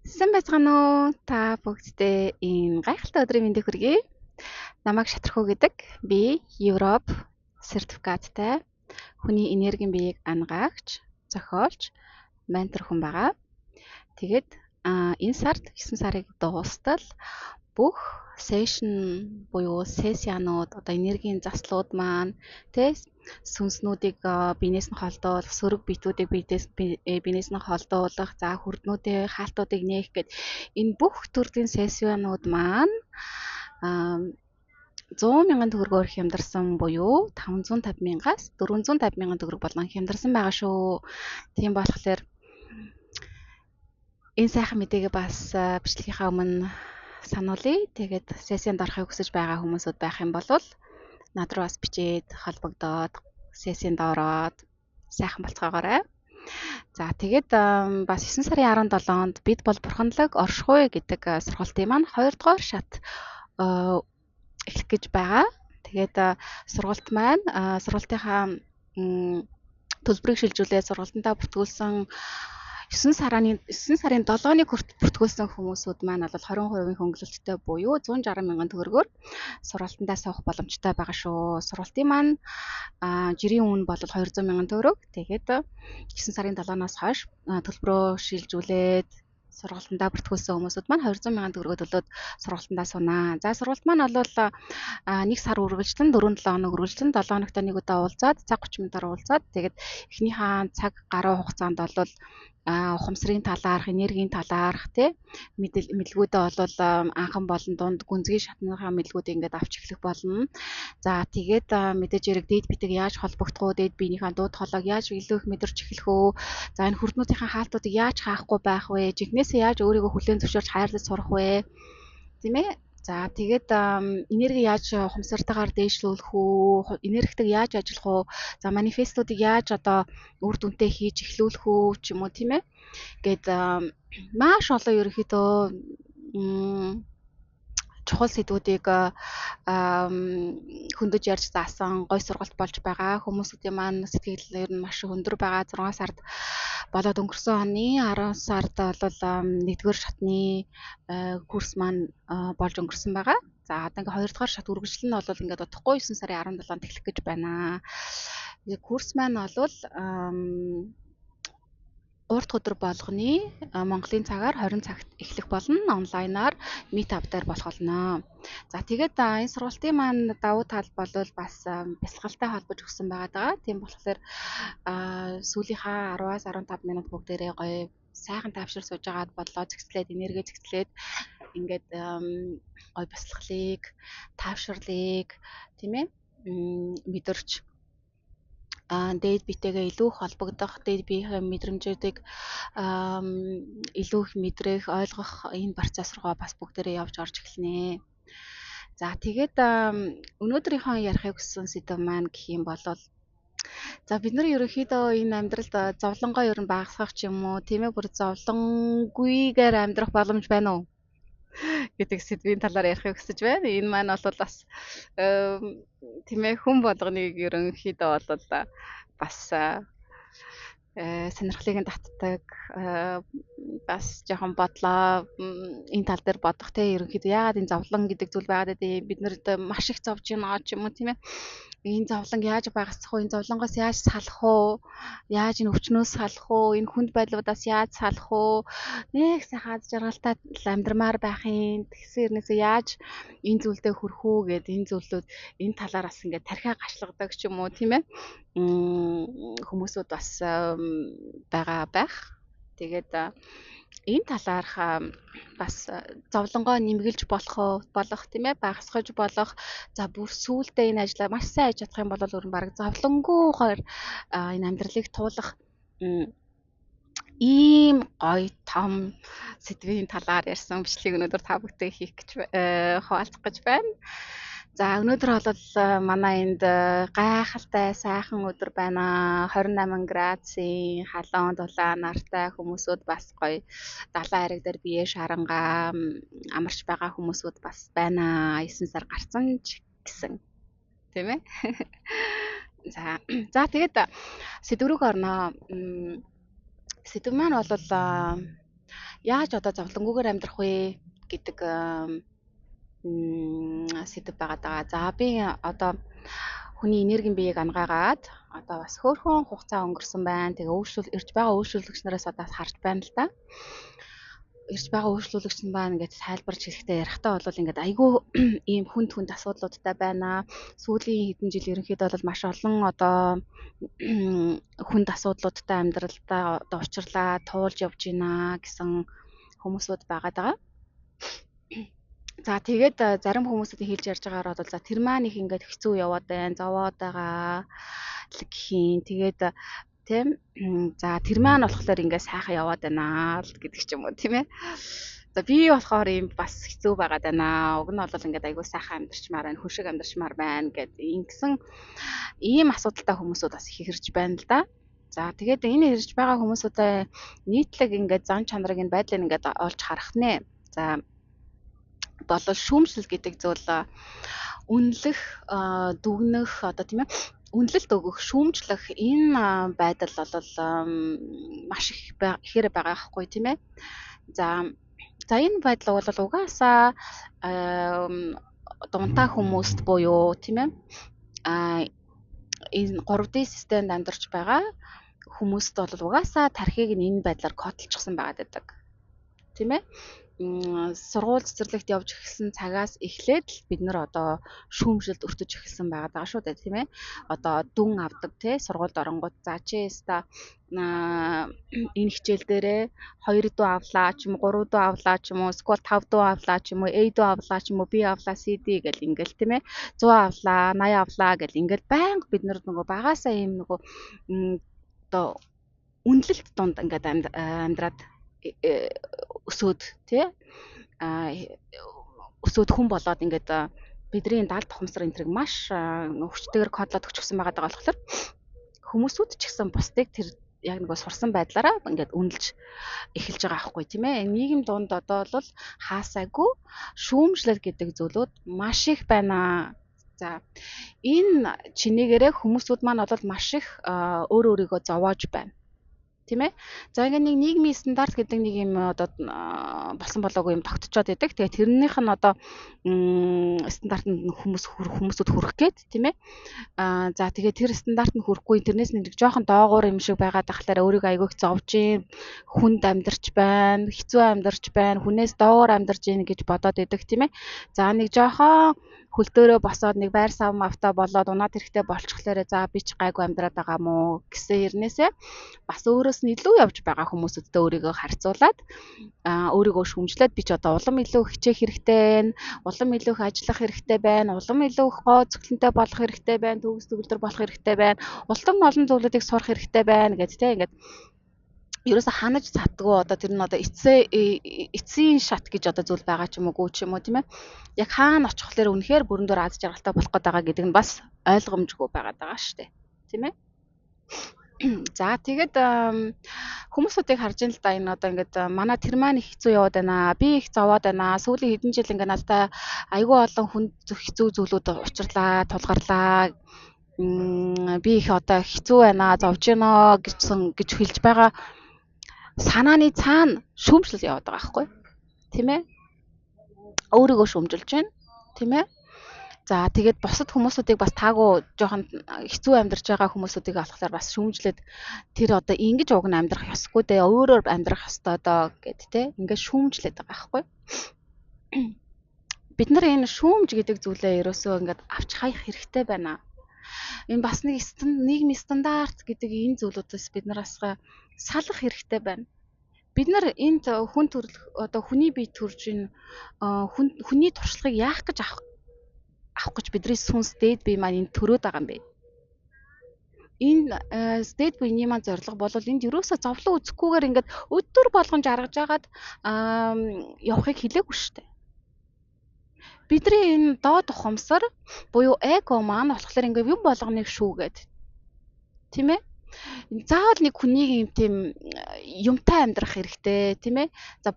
Сайн байцгаана уу? Та бүгддээ энэ гайхалтай өдрийн мэндийг хүргэе. Намайг Шатрхуу гэдэг. Би Европ сертификаттай хүний энергийн биеийг ангаагч, зохиолч, ментор хүн байгаа. Тэгээд энэ сард 9 сарыг дуустал бүх сешн буюу сессианууд одоо энергийн заслууд маань сүнснүүдийг биенээс нь холдуулах, сөрөг биетүүдийг биенээс нь холдуулах, за хүрднүүдээ хаалтуудыг нээх гэд энэ бүх төрлийн сессианууд маань 100,000 төгрөгөөр хямдарсан буюу 550,000-аас 450,000 төгрөг болгон хямдарсан байгаа шүү. Тийм болохоор энэ сайхан мэдээгээ бас бичлэгийнхаа өмнө сануулъя. Тэгээд сессинд орохыг хүсэж байгаа хүмүүсүүд байх юм бол над руу бас бичээд холбогдоод сессинд ороод сайхан болцоогоорой. За тэгээд бас 9 сарын 17-нд бид бол бурханлаг оршихуй гэдэг сургалтын маань 2 дугаар шат эхлэх гэж байгаа. Тэгээд сургалт маань сургалтынхаа төлбөрийг шилжүүлээд сургалтандаа бүртгүүлсэн 9 сарын 7-ны бүртгүүлсэн хүмүүсүүд маань бол 20% хөнгөлөлттэй буюу 160,000 төгрөгөөр сургалтандаа суух боломжтой байгаа шүү. Сургалтын маань жирийн үн бол 200,000 төгрөг. Тэгээд 9 сарын 7-наас хойш төлбөрөө шилжүүлээд сургалтандаа бүртгүүлсэн хүмүүсүүд маань 200,000 төгрөгөөр төлөөд сургалтандаа сунаа. За сургалт маань бол 1 сар үргэлжлэн 4-7 хоног үргэлжлэн 7 хоногт нэг удаа уулзаад цаг 30 минутаар уулзаад тэгээд эхнийхээ цаг гаруй хугацаанд бол ухамсарын талаарх, энергийн талаарх мэдлгүүдээ бол анхан болон дунд гүнзгий шатныхаа мэдлгүүдийг ингээд авч эхлэх болно. За тэгээд мэдээж хэрэг дээд битэг яаж холбогдох уу, дээд биенийхээ дуу хоолойг яаж илүү их мэдэрч эхлэх үү? За энэ хүрднүүдийн хаалтуудыг яаж хаахгүй байх вэ? Жигнэсээ яаж өөрийгөө хүлээн зөвшөөрч хайрлаж сурах вэ? Тийм ээ. За тэгээд энерги яаж ухамсартайгаар дээшлүүлэх үү? Энергитэй яаж ажиллах уу? За манифестуудыг яаж одоо үр дүнтэй хийж эхлүүлэх үү ч юм уу тийм ээ. Гэт маш олон ерөнхийдөө чухал сэдвүүдийг хөндөж ярьж заасан гой сургалт болж байгаа. Хүмүүсүүдийн маань сэтгэл ер нь маш өндөр байгаа. 6 сард болоод өнгөрсөн оны 10 сард бол 1-р шатны курс маань болж өнгөрсөн байгаа. За одоо ингээ 2-р шат үргэлжлэн нь бол ингээд удахгүй 9 сарын 17-нд эхлэх гэж байна. Курс маань бол урт өдөр болгоны Монголын цагаар 20 цагт эхлэх болно. Онлайнаар meetup дээр болох болно. За тэгээд энэ сургалтын маань давуу тал бол бас бясалгалтай холбож өгсөн байгаа. Тийм болохоор сүүлийнхаа 10-аас 15 минут бүгдээрээ гоё сайхан тайвшир сууж агаад боллоо зэгцлээд энерги зэгцлээд ингээд гоё бясалгалыг, тайвширлыг тийм ээ мэдэрч дээд биетэйгээ илүү их холбогдох, дээд биеийнхээ мэдрэмжүүдийг илүү их мэдрэх, ойлгох энэ процесс руу бас бүгдээрээ явж орж эхэлнэ. За тэгээд өнөөдрийнхөө ярихыг хүссэн сэдэв маань гэх юм бол за бид нар ерөнхийдөө энэ амьдралд зовлонгоо ер нь багасгах ч юм уу, тийм ээ бүр зовлонгүйгээр амьдрах боломж байна уу гэдэг сэдвийн талаар ярихыг хүсэж байна. Энэ маань бол бас тийм ээ хүн болгоныг ерөнхийдөө бол бас сонирхлыг нь татдаг бас жоохон бодлоо энэ тал дээр бодох те ерөнхийдөө яагаад энэ зовлон гэдэг зүйл байгаад байдгийг бид нэр маш их зовж байна ч юм уу тийм ээ энэ зовлон яаж багасгах вэ? Энэ зовлонгоос яаж салах уу? Яаж энэ өвчнөөс салах уу? Энэ хүнд байдлуудаас яаж салах уу? Нэг сайхан аз жаргалтай амьдрмаар байхын тэгсэн хэрнээсээ яаж энэ зүйлдээ хүрэх үү гэд энэ зүйлүүд энэ талаар бас ингээд тархиа гашлагдаг ч юм уу тийм ээ хүмүүсүүд бас байгаа байх. Тэгээд энэ талаарх бас зовлонгоо нэмгэлж болох тийм ээ багасгаж болох за бүр сүүлдээ энэ ажлаа маш сайн хийж чадах юм бол өөр нь баг зовлонгүйгээр энэ амьдралыг туулах ийм гоё том сэдвийн талаар ярьсан бичлэгийг өнөөдөр та бүхтэй хийх гэж хуваалцах гэж байна. За өнөөдөр бол манай энд гайхалтай сайхан өдөр байна. 28 градусын халуун дулаан нартай хүмүүсүүд бас гоё далайн айраг дээр бие шарангаа амарч байгаа хүмүүсүүд бас байна. 9 сар гарцсан ч гэсэн тийм ээ. За тэгээд сэдв рүү орноо. Сэдв маань бол Яаж одоо зовлонгүйгээр амьдрах вэ гэдэг сэдв байгаад байгаа. За би одоо хүний энергийн биеийг ангаагаад одоо бас хөөрхөн хугацаа өнгөрсөн байна. Тэгээ ирж байгаа үйлчлүүлэгч нараас одоо харж байна л да. Ирж байгаа үйлчлүүлэгч нь байна ингээд тайлбарж хэлэхдээ ярихтаа бол ингээд айгүй ийм хүнд асуудлуудтай байна. Сүүлийн хэдэн жил ерөнхийдөө бол маш олон одоо хүнд асуудлуудтай амьдралдаа одоо учрлаа туулж явж байна гэсэн хүмүүсүүд байгаад байгаа. За тэгээд зарим хүмүүсийн хэлж ярьж байгаагаар бол за тэр маань их ингээд хэцүү яваад байна, зовоод байгаа л гэхийн. Тэгээд тийм за тэр маань болохоор ингээд сайхан яваад байна л гэдэг ч юм уу тийм ээ. За би болохоор юм бас хэцүү байгаад байна. Уг нь бол ингээд айгүй сайхан амьдарчмаар байна, хөшиг амьдарчмаар байна гэд ингэсэн ийм асуудалтай хүмүүсүүд бас их ирж байна л да. За тэгээд энэ ирж байгаа хүмүүсүүдээ нийтлэг ингээд зан чанарыг энэ байдлыг ингээд олж харах нэ. За болол шүүмжлэл гэдэг зүйл үнэлэх, дүгнэх одоо тийм ээ үнэлэлт өгөх, шүүмжлэх энэ байдал бол маш их ихээр байгаа байхгүй тийм ээ. За энэ байдал бол угаасаа дунтаа хүмүүст буюу тийм ээ энэ 3D системд амьдарч байгаа хүмүүст бол угаасаа тархийг энэ байдлаар кодлчихсан байгаад байдаг. Тийм ээ. Сургууль цэцэрлэгт явж эхэлсэн цагаас эхлээд л бид нар одоо шүүмжлэлд өртөж эхэлсэн байгаа даа шүү дээ тийм ээ. Одоо дүн авдаг тий сургуульд оронгууд за чи яста энэ хичээл дээрээ 2 дуу авлаа ч юм уу 3 дуу авлаа ч юм уу эсвэл 5 дуу авлаа ч юм уу A дуу авлаа ч юм уу B авлаа C D гэл ингээл тийм ээ 100 авлаа 80 авлаа гэл ингээл байнга бид нар нөгөө багаасаа ийм нөгөө одоо үнэлэлт донд ингээд амьдраад өсөөд тий өсөөд хүн болоод ингээд бидний даалт тухамсар энэ тэрийг маш хүчтэйгээр кодлоод өгчихсөн байгаа болохоор хүмүүсүүд ч гэсэн бусдыг тэр яг нөгөө сурсан байдлаараа ингээд үнэлж эхэлж байгаа аахгүй тийм ээ. Нийгэм дунд одоо бол хаасаагүй шүүмжлэл гэдэг зүйлүүд маш их байна. За энэ чинээгээрээ хүмүүсүүд маань бол маш их өөрийгөө зовоож байна. Тийм ээ. За ингээ нэг нийгмийн стандарт гэдэг нэг юм одоо болсон болоогүй юм тогтцоод байдаг. Тэгээ тэрнийх нь одоо стандартанд хүмүүсүүд хүрэх гээд тийм ээ. За тэгээ тэр стандарт нь хүрэхгүй тэрнээс нэг жоохон доогуур юм шиг байгаад тахлаараа өөрийгөө айгүйх зовж гин хүнд амьдарч байна, хэцүү амьдарч байна, хүнээс доогуур амьдарч гин гэж бодоод байдаг тийм ээ. За нэг жоохон хөлтөөрөө босоод нэг байр сав мавта болоод унаад хэрэгтэй болчихлоорэ за би ч гайгүй амьдраад байгаа мó гэсэн хэрнээсээ бас өөрөөс нь илүү явж байгаа хүмүүсүүдтэй өөрийгөө харьцуулаад өөрийгөө шүмжлээд би ч одоо улам илүү хичээх хэрэгтэй байна, улам илүү их ажиллах хэрэгтэй байна, улам илүү их гоо зөвлөнтэй болох хэрэгтэй байна, төгс төгөлдөр болох хэрэгтэй байна, улам олон зүйлүүдийг сурах хэрэгтэй байна гэдэг тийм ингээд ерөөсө ханаж цадгүй одоо тэр нь одоо эцсийн шат гэж одоо зүйл байгаа ч юм уу ч юм уу тийм ээ. Яг хаана очихлоор үнэхээр бүрэн дүр аз жаргалтай болох гээд байгаа гэдэг нь бас ойлгомжгүй байгаад байгаа шүү дээ. Тийм ээ. За тэгээд хүмүүсүүдийг харж ин л да энэ одоо ингээд манай тэр маань их хэцүү яваад байна. Би их зовоод байна. Сүүлийн хэдэн жил ингээд надад айгүй олон хүн хэцүү зүйлүүд учрлаа, тулгарлаа. Би их одоо хэцүү байна, зовж байна гэж хэлж байгаа санааны цаана шүүмжлэл яваад байгаа байхгүй тийм ээ өөрийгөө шүүмжилж байна тийм ээ за тэгээд бусад хүмүүсүүдийг бас таагүй жоохон хэцүү амьдарч байгаа хүмүүсүүдийг болохоор бас шүүмжлээд тэр одоо ингэж уг нь амьдрах ёсгүй дээ өөрөөр амьдрах ёстой доо гэд те ингээд шүүмжлээд байгаа байхгүй бид нар энэ шүүмж гэдэг зүйлээ ерөөсөө ингээд авч хаях хэрэгтэй байна энэ бас нэг нийгмийн стандарт гэдэг энэ зүйлүүдээс бид нараас салах хэрэгтэй байна. Бид нар энд хүн төрөлх одоо хүний бие төрж ин хүний туршлагыг яах гэж авах гэж бидний сүнс дээд бие маань энэ төрөөд байгаа юм бэ. Энэ дээд биений маань зорилго бол энд ерөөсөө зовлон үзэхгүйгээр ингээд өдөр болгон жаргаж агаад явахыг хэлээгүй шүү дээ. Бидний энэ доод ухамсар буюу эго маань болохоор ингээд юм болгоныг шүүгээд тийм ээ заавал нэг хүнийг юм тийм юмтай амьдрах хэрэгтэй тийм ээ за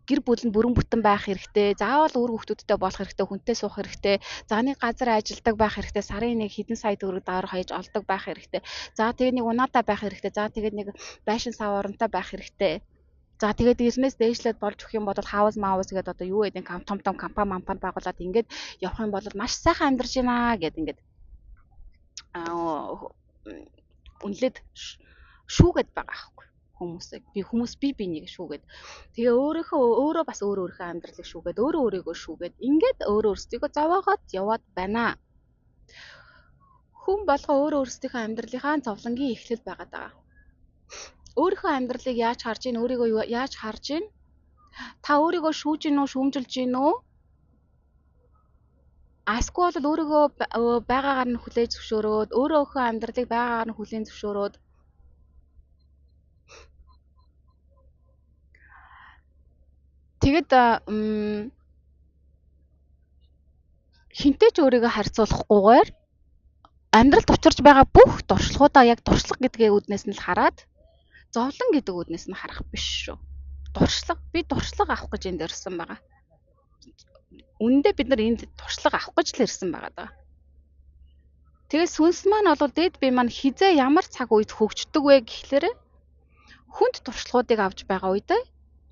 гэр бүл нь бүрэн бүтэн байх хэрэгтэй заавал өөр хүүхдүүдтэй болох хэрэгтэй хүнтэй суух хэрэгтэй за нэг газар ажилдаг байх хэрэгтэй сарын нэг хэдэн сая төгрөг доор хаяж олдог байх хэрэгтэй за тэгээ нэг унаатаа байх хэрэгтэй за тэгээ нэг байшин сав оронтой байх хэрэгтэй За тэгээд эрнээс дээшлээд болж өгөх юм бол хаус маус гэдэг одоо юу гэдэг том компани байгуулад ингээд явах юм бол маш сайхан амьдарч байна гэд ингээд үнэлээд шүүгээд байгаа аахгүй хүмүүсээ. Хүмүүс би нэг шүүгээд. Тэгээ өөрөө бас өөрийнхөө амьдралыг шүүгээд, өөрийгөө шүүгээд ингээд өөрсдийгөө зовоогоод яваад байна. Хүн болгоо өөрсдийнхөө амьдралынхаа зовлонгийн эхлэл байгаад байгаа. Өөрийнхөө амьдралыг яаж харж ийн, өөрийгөө яаж харж ийн? Та өөрийгөө шүүж гин үү, шүүмжилж гин үү? Асгүй бол өөрийгөө байгаагаар нь хүлээж зөвшөөрөөд, өөрийнхөө амьдралыг байгаагаар нь хүлээн зөвшөөрөөд тэгэд хинтэй ч өөрийгөө харьцуулахгүйгээр амьдралд учирч байгаа бүх дуршлагуудаа яг дуршлаг гэдгээ үднээс нь л хараад зовлон гэдэг үднээс нь харах биш шүү. Би дуршлаг авах гэж энд ирсэн байгаа. Үнэндээ бид нар энд дуршлаг авах гэж л ирсэн байгаа даа. Тэгээд сүнс маань бол дээд бие маань хизээ ямар цаг үед хөгждөг вэ гэхлээр хүнд туршлагуудыг авч байгаа үедээ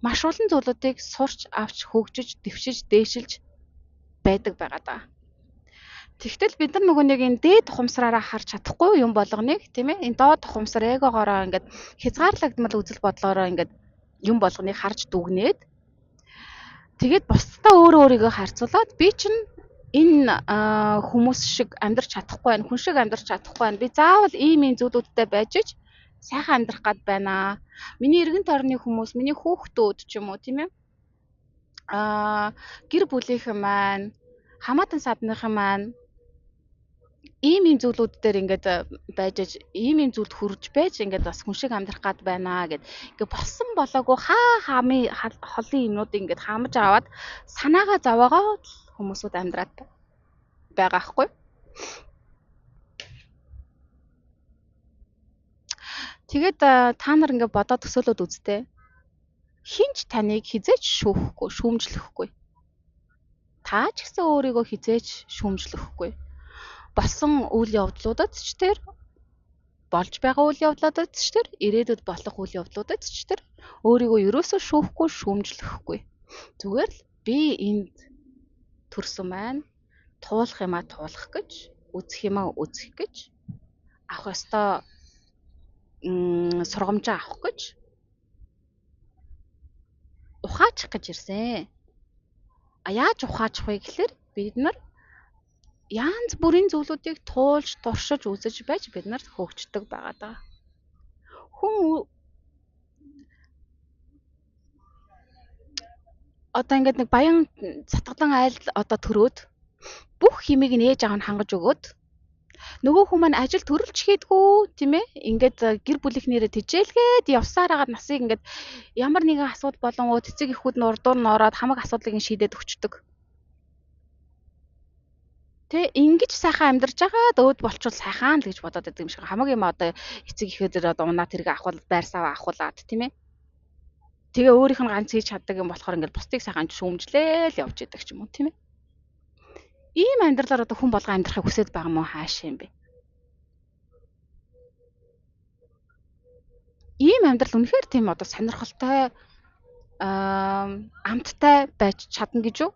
маш олон зүйлүүдийг сурч авч хөгжиж, дэвшиж, дээшилж байдаг байгаа даа. Тэгтэл бид нар нөгөө нэг энэ дээд ухамсараараа харж чадахгүй юм болгоныг тийм ээ энэ доод ухамсар эгогоороо ингээд хязгаарлагдмал үзэл бодлоороо ингээд юм болгоныг харж дүгнээд тэгээд бусдаа өөрийгөө харьцуулаад би чинь энэ хүмүүс шиг амьдрч чадахгүй байна, хүн шиг амьдрч чадахгүй байна. Би заавал ийм зүйлүүдтэй байж ич сайхан амьдрах гад байна. Миний эргэн тойрны хүмүүс, миний хүүхдүүд ч юм уу тийм ээ гэр бүлийнхэн маань, хамаатан садныхан маань ийм зүйлүүд дээр ингээд байж аж ийм зүйлд хүрж байж ингээд бас хүн шиг амьдрах гад байна гэд ингээд болсон болоогүй холын юмнууд ингээд хамж аваад санаагаа зовоогоо хүмүүсүүд амьдраад байгаа хгүй. Тэгээд та нар ингээд бодоод төсөөлөд үзтээ. Хинч таныг хизээч шүүхгүй, шүүмжлэхгүй. Та ч гэсэн өөрийгөө хизээч шүүмжлэхгүй. Болсон үйл явдлуудад ч тэр болж байгаа үйл явдлуудад ч тэр ирээдүйд болох үйл явдлуудад ч тэр өөрийгөө ерөөсөө шүүхгүй, шүүмжлэхгүй. Зүгээр л би энд төрсөн маань туулах юмаа туулах гэж, үзэх юмаа үзэх гэж, авах ёстой сургамжаа авах гэж ухаачих гэж ирсэн. Яаж ухаачих вэ гэхээр бид нар янз бүрийн зүйлүүдийг туулж, туршиж, үзэж байж бид нар хөгждөг байгаа даа. Хүн одоо ингээд нэг баян цатгадан айл одоо төрөөд бүх химийг нь ээж аав нь хангаж өгөөд нөгөө хүн маань ажил төрөлч хийдгүү тийм ээ ингээд гэр бүлийнхнэрээ тижээлгээд явсаар хагаад насыг ингээд ямар нэгэн асуудал болон цэцэг эхүүд нь урдуур нь ороод хамаг асуудлыг нь шийдээд өгчдөг. Тэ ингэж сайхан амьдарч байгаа өөд болчвол сайхан л гэж бодоод байдаг юм шиг. Хамаг юм одоо эцэг ихээр одоо унаа тэрэг авахул байр саваа авахулаад тийм ээ. Тэгээ өөрийнх нь ганц хийж чаддаг юм болохоор ингээд бусдыг сайхан шүүмжлээл явж идэг ч юм уу тийм ээ. Ийм амьдралаар одоо хүн болго амьдрахыг хүсэж байгаа мó хаашаа юм бэ? Ийм амьдрал үнэхээр тийм одоо сонирхолтой амттай байж чадна гэж юу?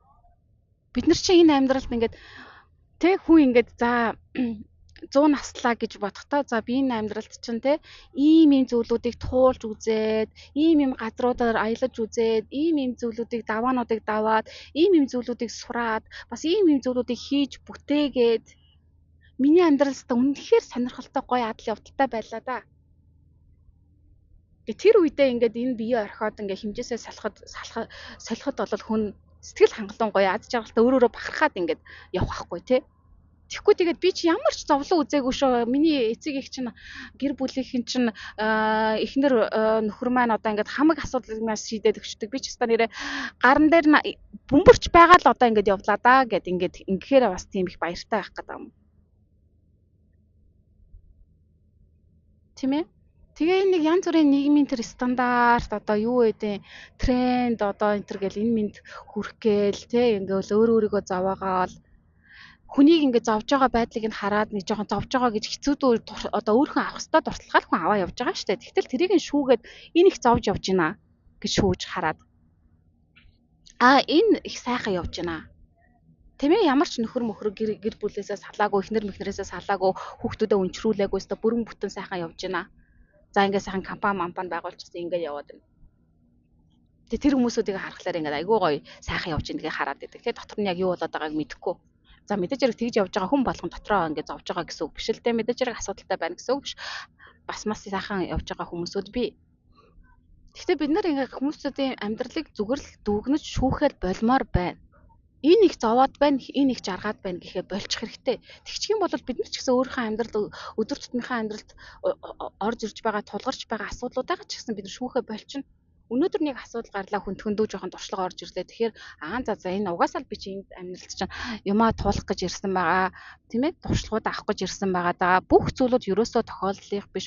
Бид нар чинь энэ амьдралд ингээд тэ хүн ингээд за 100 наслаа гэж бодохдоо за би энэ амьдралд чинь те ийм зүйлүүдийг туулж үзээд ийм газруудаар аялаж үзээд ийм зүйлүүдийг даваануудыг даваад ийм зүйлүүдийг сураад бас ийм зүйлүүдийг хийж бүтээгээд миний амьдралд үнэхээр сонирхолтой гоё адал явдалтай байлаа да. Тэр үедээ ингээд энэ бие орхиод ингээд хэмжээсээ солиход бол хүн сэтгэл хангалуун гоё ад жаргалтай өөрөөрөө бахархаад ингээд явах байхгүй те. Тэгэхгүй тэгээд би чи ямар ч зовлон үзээгүй шүү. Миний эцэг их чинь гэр бүлийнхэн чинь эхнэр нөхөр маань одоо ингээд хамаг асуудлыг маш шийдээд өгчдөг. Би ч гэсэн нэрээ гаран дээр бөмбөрч байгаа л одоо ингээд явлаа да гэд ингээд ингэхээр бас тийм их баяртай байх гэдэг юм. Тийм ээ. Тэгээ нэг янз бүрийн нийгмийн тэр стандарт одоо юу гэдэг тренд одоо энэ төр гэл энэ минь хүрх гээл те ингээд өөрийгөө зовоогоол хүнийг ингээд зовж байгаа байдлыг нь хараад нэг жоохон зовж байгаа гэж хэцүүдөө одоо өөрхөн авах хэвээр дурталгаар хүн аваа явж байгаа шүү дээ. Тэгтэл тэрийг нь шүүгээд энэ их зовж явж байна. гэж шүүж хараад энэ их сайхан явж байна. Тийм ээ, ямар ч нөхөр мөхөр гэр бүлээсээ салаагүй, эхнэр мэхнэрээсээ салаагүй, хүүхдүүдэд өнчрүүлээгүй, өстө бүрэн бүтэн сайхан явж байна. За ингээд сайхан компани байгуулчихсан ингээд яваад байна. Тэгээ тэр хүмүүсүүдийг харахаар ингээд айгүй гоё сайхан явж байгаа хараад байдаг. Тэгээ дотор нь яг юу болоод байгааг мэдэхгүй. За мэдээж хэрэг тэгж явж байгаа хүн болгон дотроо ингээд зовж байгаа гэсэн үг биш л дээ. Мэдээж хэрэг асуудалтай байна гэсэн үг биш. Бас сайхан явж байгаа хүмүүсүүд бий. Гэхдээ бид нар ингээд хүмүүсийн амьдралыг зүгээр л дүгнэж шүүхэд болмоор байна. Энэ их зовоод байна, энэ их жаргаад байна гэхээ болчих хэрэгтэй. Тэгчих юм бол бид нар ч гэсэн өөрийнхөө амьдрал өдөр тутмынхаа амьдралд орж ирж байгаа, тулгарч байгаа асуудлуудаа ч гэсэн бид нар шүүхэ болчихно. Өнөөдөр нэг асуудал гарлаа хүндөө жоохон туршлага орж ирлээ. Тэгэхээр за энэ угаасаа л би чи энд амьдралд чинь юмаа туулах гэж ирсэн байгаа. Тийм ээ? Туршлагууд авах гэж ирсэн байгаа. За бүх зүйлүүд ерөөсөө тохиолдлих биш.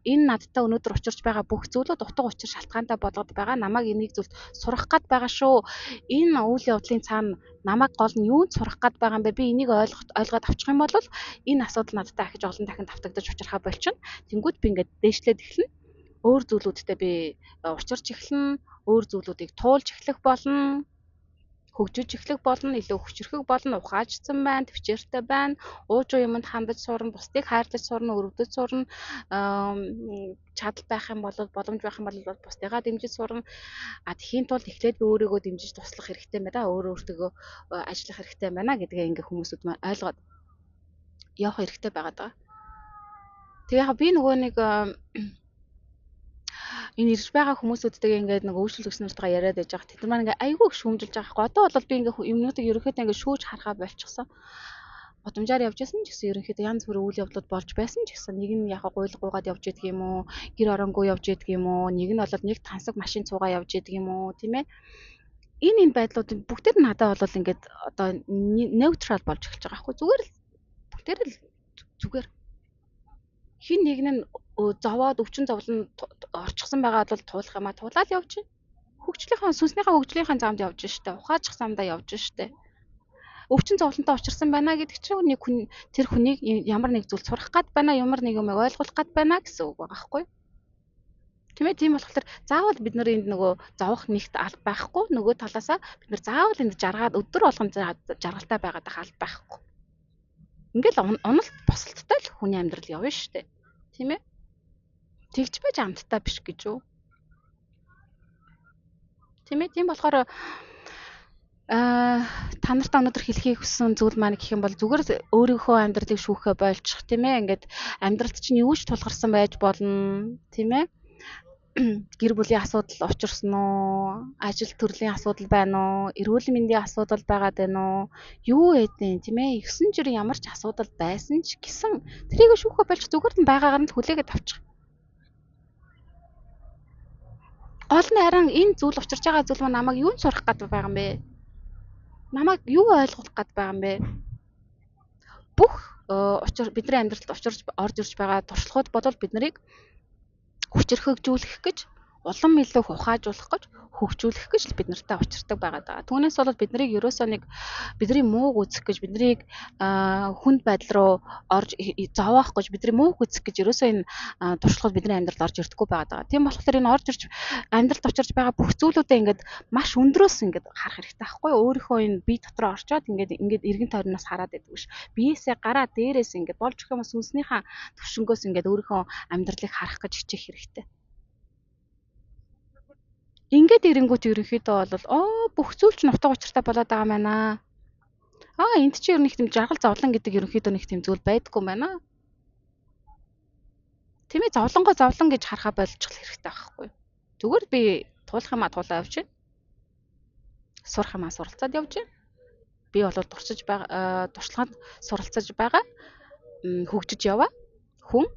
Энэ надтай өнөөдөр учирч байгаа бүх зүйлүүд утга учир шалтгаантай болгоод байгаа. Намайг энийг зүйлд сурах гад байгаа шүү. Энэ үйл явдлын цаана намайг гол нь юунд сурах гад байгаа юм бэ? Би энийг ойлгоод авчих юм бол энэ асуудал надтай ахиж олон дахин давтагдаж учрахаа болчихно. Тэнгүүд би ингээд дээшлээд эхэлнэ. Өөр зүйлүүдтэй би учирч эхэлнэ, өөр зүйлүүдийг туулж эхлэх болно, хөгжиж эхлэх болно, илүү хүчрэхэг болно, ухаажсан байна, төвчээртэй байна, уужуу юмд хандаж сурна, бусдыг хайрлаж сурна, өрөвдөж сурна, чадал байх юм бол боломж байх юм бол бусдыгаа дэмжиж сурна. Тэхийн тулд эхлээд би өөрийгөө дэмжиж туслах хэрэгтэй байна, өөртөө ажиллах хэрэгтэй байна гэдгээ ингээ хүмүүсүүд маань ойлгоод явах хэрэгтэй байгаа даа. Тэгээ яг би нөгөө нэг энэ ирж байгаа хүмүүсүүдтэйгээ ингээд нэг өөрчлөлт өгснөртэйгээ яриад байж байгаа. Тэд маань ингээд айгүй их шүүмжилж байгаа хгүй. Одоо бол би ингээд юмнуудыг ерөнхийдөө ингээд шүүж харахаа болчихсон. Годамжаар явж байсан ч гэсэн ерөнхийдөө янз бүрийн үйл явдлууд болж байсан ч гэсэн нэг нь яг гуйгаад явж идэг юм уу, гэр оронгүй явж идэг юм уу, нэг нь бол нэг тансаг машин цуугаа явж идэг юм уу, тийм ээ. Энэ байдлууд бүгдээр нь надад бол ингээд одоо неутрал болж эхэлж байгаа хгүй. Зүгээр л бүгдээр л зүгээр хин нэг нь зовоод өвчин зовлон орчихсан байгаа бол туулах юмаа туулаад явж байна. Сүнснийхээ хөгжлийнхаа замд явж штэ. Ухаачих замдаа явж штэ. Өвчин зовлонтой учирсан байна гэдэг чинь нэг хүн тэр хүнийг ямар нэг зүйл сурах гад байна, ямар нэг юм ойлгуулах гад байна гэсэн үг байгаа байхгүй. Тийм ээ, тийм болохоор заавал бид нар энд нөгөө зовох нэгт аль байхгүй, нөгөө талаасаа бид нар заавал энд жаргаад өдөр болгон жаргалтай байгаад аль байхгүй. Ингээл оноолт босолттой л хүний амьдрал явна штэ. Тийм ээ? Тэгж байж амттай биш гэж үү? Тийм ээ? Тийм болохоор та нартай өнөөдөр хэлхийг хүссэн зүйл маань гэх юм бол зүгээр өөрийнхөө амьдралыг шүүхэ болчих, тийм ээ? Ингээд амьдралд чинь юу ч тулгарсан байж болно, тийм ээ? Гэр бүлийн асуудал учирсан уу? Ажил төрлийн асуудал байна уу? Эрүүл мэндийн асуудал байгаад байна уу? Юу ээдэн, тийм ээ? 9 жирийн ямар ч асуудал байсан ч гэсэн тэрийг шүүхэ болж зүгээр нь байгаагаар нь хүлээгээд авчих. Гол нь харин энэ зүйл учирч байгаа зүйл маань намайг юунд сурах гээд байгаа юм бэ? Намайг юу ойлгуулах гээд байгаа юм бэ? Бүх бидний амьдралд орж ирж байгаа туршлагууд бодвол бид нарыг хүчрхэгжүүлэх гэж, улам илүү ухаажуулах гэж, хөгжүүлэх гэж л бид нартай учирдаг байгаа даа. Түүнээс бол биднийг ерөөсөө нэг бидний мууг үзэх гэж, биднийг хүнд байдал руу орж зовоох гэж, бидний мууг үзэх гэж ерөөсөө энэ туршлагууд бидний амьдралд орж ирдэггүй байгаа даа. Тийм болохоор энэ орж ирж амьдралд очирч байгаа бүх зүйлүүдээ ингээд маш өндрөөс ингээд харах хэрэгтэй байхгүй юу? Өөрийнхөө энэ бие дотроо орчоод ингээд эргэн тойроноос хараад байдаг биш. Биеэсээ гараа дээрээс ингээд болж өгөх юм сүнснийхаа төвшнгөөс ингээд өөрийнхөө амьдралыг харах гэж хичээх хэрэгтэй. Ингээд ирэнгүүт ерөнхийдөө бол бүх зүйл ч утга учиртай болоод байгаа юм байна. Энд чи ер нь их тийм жаргал зовлон гэдэг ерөнхийдөө нэг тийм зүйл байдаггүй юм байна. Тийм ээ, зовлон гэж харахаа болчих хэрэгтэй байхгүй юу? Зүгээр би туулах юмаа туулаа явж байна. Сурах юмаа суралцаад явж байна. Би бол туршлаганд суралцаж байгаа. Хөгжиж яваа хүн.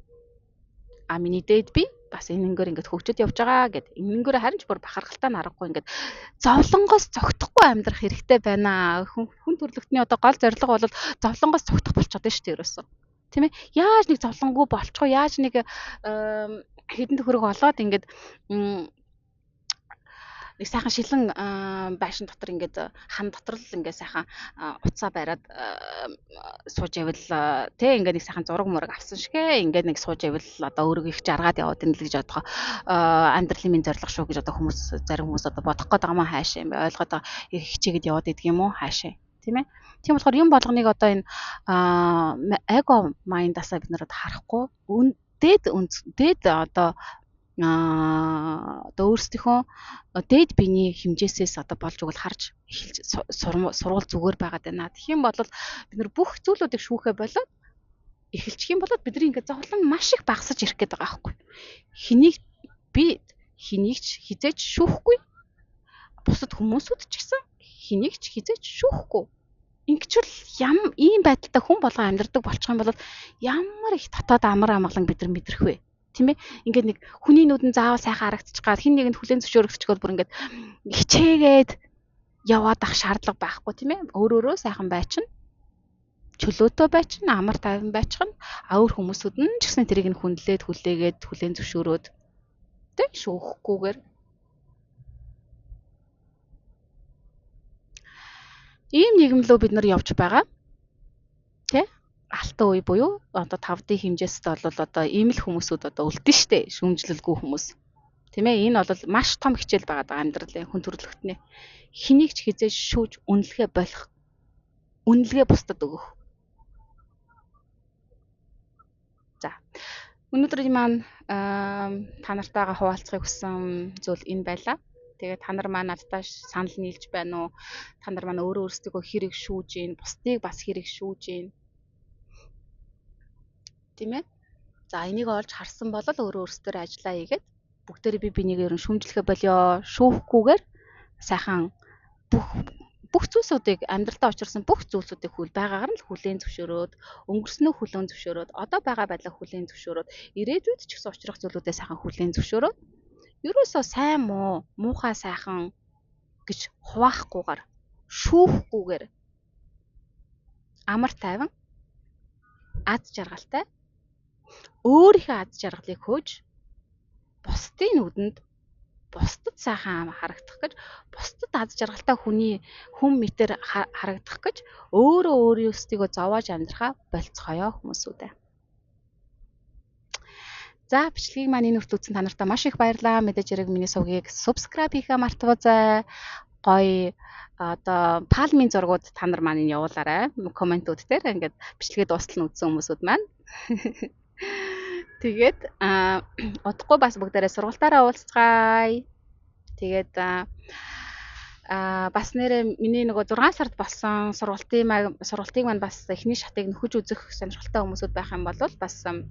Миний дээд би бас энэнгээр ингээд хөгжөд явж байгаа гэд энэнгээр харин ч бүр бахархалтай нарахгүй ингээд зовлонгоос цогтохгүй амьдрах хэрэгтэй байна. Хүн төрлөختний одоо гол зорилго бол зовлонгоос цогтох болчиход байна шүү дээ ерөөсөө. Тийм ээ? Яаж нэг зовлонгүй болчихоо, яаж нэг хэдэн төгрөг олоод ингээд нэг сайхан шилэн байшин дотор ингээд хан дотор л ингээд сайхан уцаа бариад сууж ивэл тэ ингээд нэг сайхан зураг мураг авсан шигэ ингээд нэг сууж ивэл одоо өөрийгөө их жаргаад яваад энэ л гэж бодох амьдралын минь зориг шүү гэж одоо хүмүүс зарим хүмүүс одоо бодох гээд байгаа маа хаашаа юм бэ ойлгоод байгаа хичээгээд яваад идэг юм уу хаашаа тийм ээ тийм болохоор юм болгоныг одоо энэ эго майндасаа бид нарыг харахгүй дээд одоо одоо өөрсдийнхөө дээд биений хэмжээсээс одоо болж өгөл харж эхэлж сургууль зүгээр байгаад байна. Тэгэх юм бол бид нар бүх зүйлүүдийг шүүхэ болоод эхэлчих юм бол бидний ингээд зовлон маш их багасж ирэх гээд байгаа байхгүй. Хэнийг ч хизээж шүүхгүй. Бусад хүмүүсүүд ч гэсэн хэнийг ч хизээж шүүхгүй. Ингэчвэл ийм байдалтай хүн болгоо амьдардаг болчих юм бол ямар их дотоод амар амгалан бид нар мэдрэх вэ? Тийм ээ. Ингээд нэг хүний нүдэн заавал сайхан харагдчих гад хин нэгэнд хүлэн зөвшөөрөгдчихөд бүр ингээд хичээгээд яваад ах шаардлага байхгүй тийм ээ. Өөрөөрөө сайхан байчин. Чөлөөтэй байчин, амар тайван байчих нь өөр хүмүүсүүд нь ч гэсэн тэрийг нь хүндлээд хүлээгээд хүлэн зөвшөөрөөд тийм шүүхгүйгээр ийм нийгэм рүү бид нар явж байгаа. Тэ? Алтан үе буюу одоо 5D хэмжээст бол одоо ийм л хүмүүсүүд одоо үлдэн штэ шүүмжлэлгүй хүмүүс. Тийм ээ энэ бол маш том хичээл байгаа амьдралын хүн төрөлхтнээ. Хэнийг ч хизээж шүүж үнэлгээ болох. Үнэлгээ бусдад өгөх. За. Өнөөдрийн маань та нартайгаа хуваалцахыг хүссэн зүйл энэ байлаа. Тэгээд та нар маань надтай санал нийлж байна уу? Та нар маань өөрөө өөрсдөө хэрэг шүүж гин, бусдыг бас хэрэг шүүж гин. Тийм ээ. За энийг олж харсан бол өөрөө өөрсдөө ажиллаа хийгээд бүгдээрээ би бинийг ерөн шүүмжлэхэ болёо, шүүхгүйгээр сайхан бүх зүйлсүүдийг амьдралдаа учирсан бүх зүйлсүүдийг байгаагаар нь хүлээн зөвшөөрөөд, өнгөрснөө хүлээн зөвшөөрөөд, одоо байгаа байдлаа хүлээн зөвшөөрөөд, ирээдүйд ч гэсэн учрах зүйлүүдээ сайхан хүлээн зөвшөөрөөд, ерөөсөө сайн муу, муухай сайхан гэж хуваахгүйгээр, шүүхгүйгээр амар тайван аз жаргалтай өөрийнхөө аз жаргалыг хөөж бусдын нүдэнд бусдад сайхан харагдах гэж бусдад аз жаргалтай хүн мэтэр харагдах гэж өөрөө өөрөөсдийгөө зовоож амьдрахаа болцгоё хүмүүсүүдээ. За бичлэгийг маань энэ хүртэл үзсэн та нартай маш их баярлалаа. Мэдээж хэрэг миний сувгийг subscribe хийхээ мартаваа. Гоё одоо пальмын зургууд та нар маань явуулаарай. Комментүүд дээр ингээд бичлэгээ дуустал нь үзсэн хүмүүсүүд маань. Тэгээд удахгүй бас бүгдээрээ сургалтаараа уулзцгаая. Тэгээд бас нэрээ миний нөгөө 6 сард болсон сургалтыг маань бас эхний шатыг нөхөж үзэх сонирхолтой хүмүүсүүд байх юм бол бас 9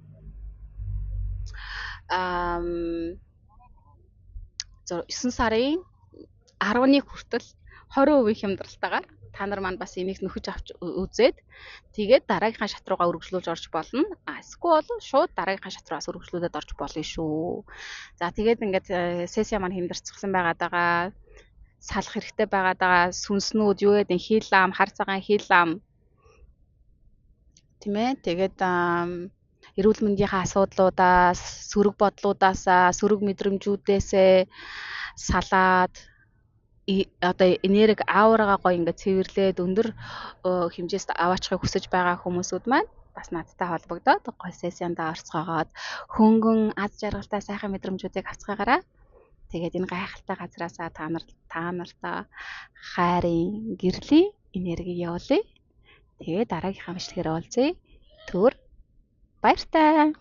сарын 10-ны хүртэл 20% хямдралтайгаар та нар маань бас энийг нөхөж авч үзээд тэгээд дараагийнхаа шат руугаа үргэлжлүүлж орж болно. Эсвэл шууд дараагийнхаа шат руугаас үргэлжлүүлээд орж болно шүү. За тэгээд ингээд сессия маань хямдарцсан байгаа. Салах хэрэгтэй байгаа. Сүнснүүд юу гэдэг хил ам, хар цагаан хил ам. Тийм ээ. Тэгээд эрүүл мэндийнхаа асуудлуудаас, сөрөг бодлуудаасаа, сөрөг мэдрэмжүүдээсээ салаад одоо энерги аураагаа гоё ингээд цэвэрлээд өндөр хэмжээст аваачихыг хүсэж байгаа хүмүүсүүд маань бас надтай холбогдоод гоё сессионд орцгоогоод хөнгөн аз жаргалтай сайхан мэдрэмжүүдийг авцгаагаараа. Тэгээд энэ гайхалтай газараасаа та нартаа хайрын гэрлийн энерги явуулъя. Тэгээд дараагийнхаа бичлэгээр уулзъя. Түр баяртай.